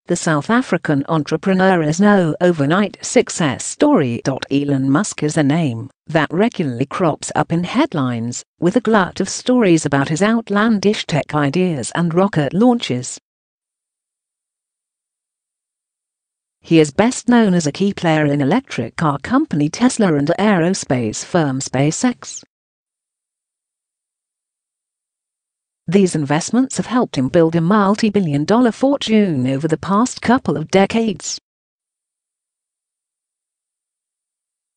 The South African entrepreneur is no overnight success story. Elon Musk is a name that regularly crops up in headlines, with a glut of stories about his outlandish tech ideas and rocket launches. He is best known as a key player in electric car company Tesla and aerospace firm SpaceX. These investments have helped him build a multi-billion-dollar fortune over the past couple of decades.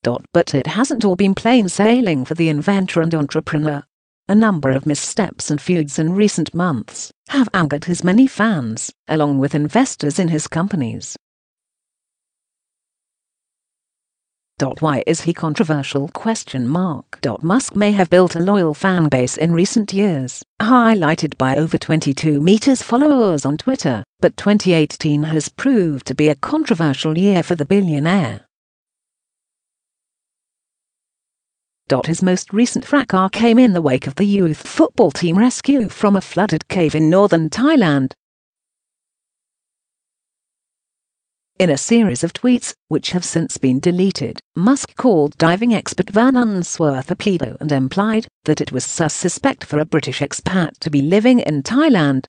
But it hasn't all been plain sailing for the inventor and entrepreneur. A number of missteps and feuds in recent months have angered his many fans, along with investors in his companies. Why is he controversial? Musk may have built a loyal fan base in recent years, highlighted by over 22 million followers on Twitter, but 2018 has proved to be a controversial year for the billionaire. His most recent fracas came in the wake of the youth football team rescue from a flooded cave in northern Thailand. In a series of tweets, which have since been deleted, Musk called diving expert Vern Unsworth a paedo and implied that it was suspect for a British expat to be living in Thailand.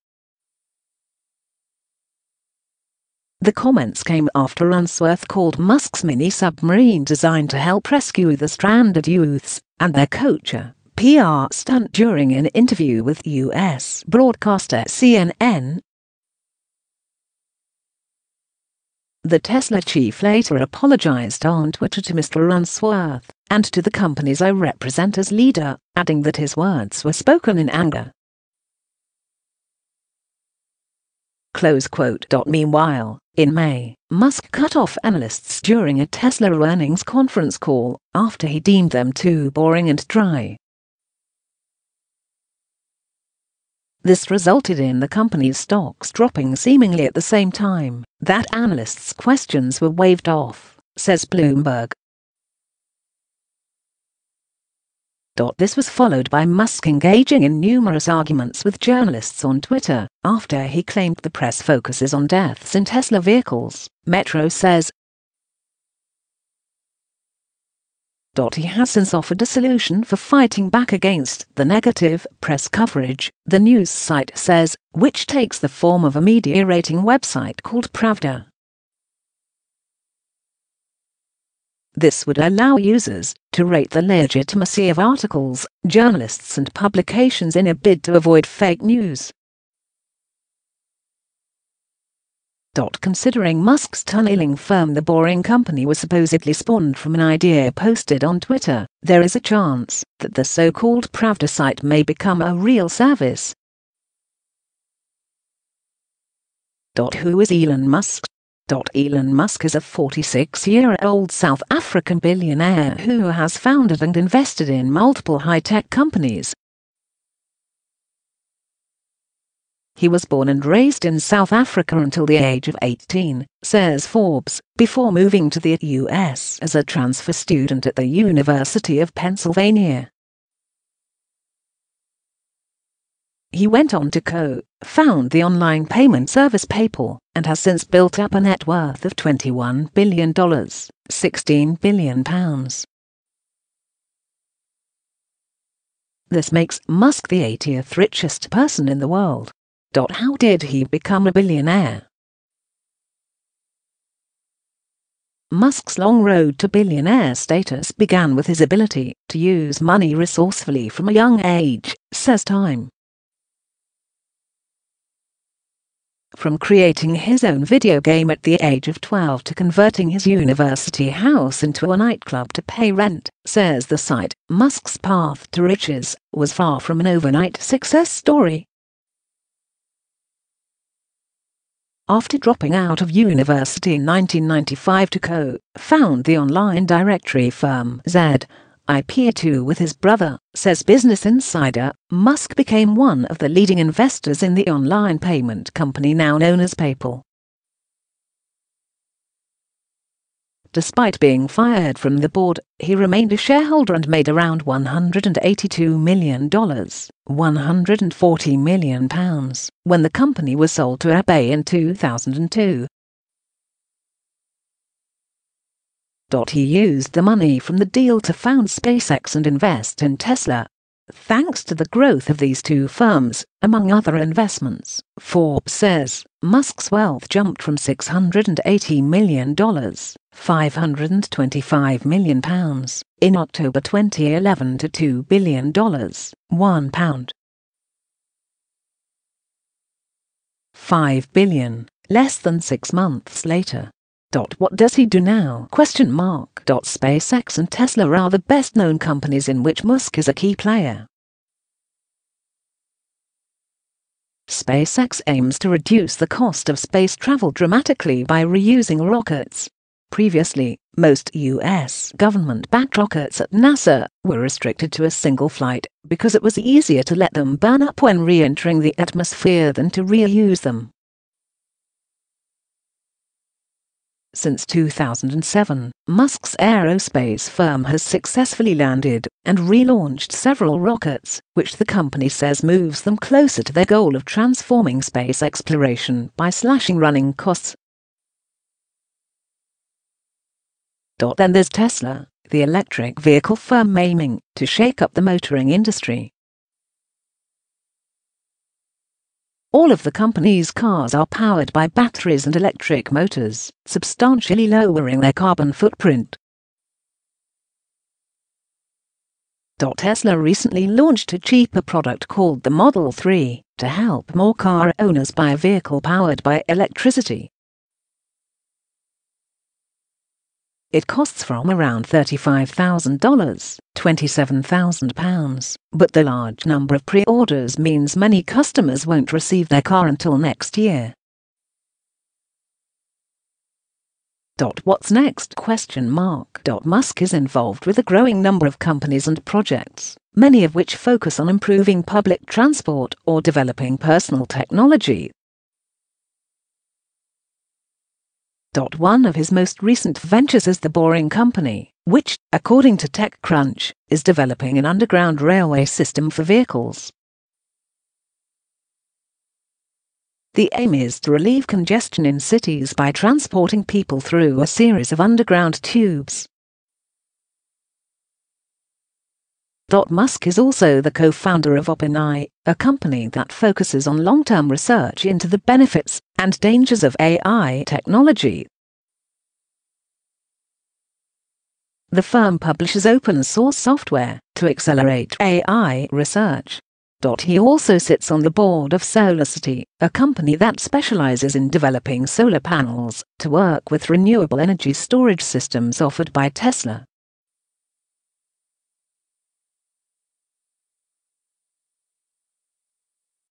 The comments came after Unsworth called Musk's mini-submarine designed to help rescue the stranded youths and their coach a PR stunt during an interview with US broadcaster CNN. The Tesla chief later apologized on Twitter to Mr. Unsworth and to the companies I represent as leader, adding that his words were spoken in anger. Meanwhile, in May, Musk cut off analysts during a Tesla earnings conference call after he deemed them too boring and dry. This resulted in the company's stocks dropping seemingly at the same time that analysts' questions were waved off, says Bloomberg. This was followed by Musk engaging in numerous arguments with journalists on Twitter after he claimed the press focuses on deaths in Tesla vehicles, Metro says. He has since offered a solution for fighting back against the negative press coverage, the news site says, which takes the form of a media rating website called Pravda. This would allow users to rate the legitimacy of articles, journalists and publications in a bid to avoid fake news. Considering Musk's tunneling firm The Boring Company was supposedly spawned from an idea posted on Twitter, there is a chance that the so-called Pravda site may become a real service. Who is Elon Musk? Elon Musk is a 46-year-old South African billionaire who has founded and invested in multiple high-tech companies. He was born and raised in South Africa until the age of 18, says Forbes, before moving to the US as a transfer student at the University of Pennsylvania. He went on to co-found the online payment service PayPal and has since built up a net worth of $21 billion, £16 billion. This makes Musk the 80th richest person in the world. How did he become a billionaire? Musk's long road to billionaire status began with his ability to use money resourcefully from a young age, says Time. From creating his own video game at the age of 12 to converting his university house into a nightclub to pay rent, says the site, Musk's path to riches was far from an overnight success story. After dropping out of university in 1995 to co-found the online directory firm ZIP2 with his brother, says Business Insider, Musk became one of the leading investors in the online payment company now known as PayPal. Despite being fired from the board, he remained a shareholder and made around $182 million, £140 million, when the company was sold to eBay in 2002. He used the money from the deal to found SpaceX and invest in Tesla. Thanks to the growth of these two firms, among other investments, Forbes says, Musk's wealth jumped from $680 million, £525 million, in October 2011 to $2 billion, £1. $5 billion, less than 6 months later. What does he do now? SpaceX and Tesla are the best-known companies in which Musk is a key player. SpaceX aims to reduce the cost of space travel dramatically by reusing rockets. Previously, most U.S. government-backed rockets at NASA were restricted to a single flight because it was easier to let them burn up when re-entering the atmosphere than to reuse them. Since 2007, Musk's aerospace firm has successfully landed and relaunched several rockets, which the company says moves them closer to their goal of transforming space exploration by slashing running costs. Then there's Tesla, the electric vehicle firm aiming to shake up the motoring industry. All of the company's cars are powered by batteries and electric motors, substantially lowering their carbon footprint. Tesla recently launched a cheaper product called the Model 3 to help more car owners buy a vehicle powered by electricity. It costs from around $35,000, £27,000, but the large number of pre-orders means many customers won't receive their car until next year. What's next? Musk is involved with a growing number of companies and projects, many of which focus on improving public transport or developing personal technology. One of his most recent ventures is the Boring Company, which, according to TechCrunch, is developing an underground railway system for vehicles. The aim is to relieve congestion in cities by transporting people through a series of underground tubes. Musk is also the co-founder of OpenAI, a company that focuses on long-term research into the benefits and dangers of AI technology. The firm publishes open-source software to accelerate AI research. He also sits on the board of SolarCity, a company that specializes in developing solar panels to work with renewable energy storage systems offered by Tesla.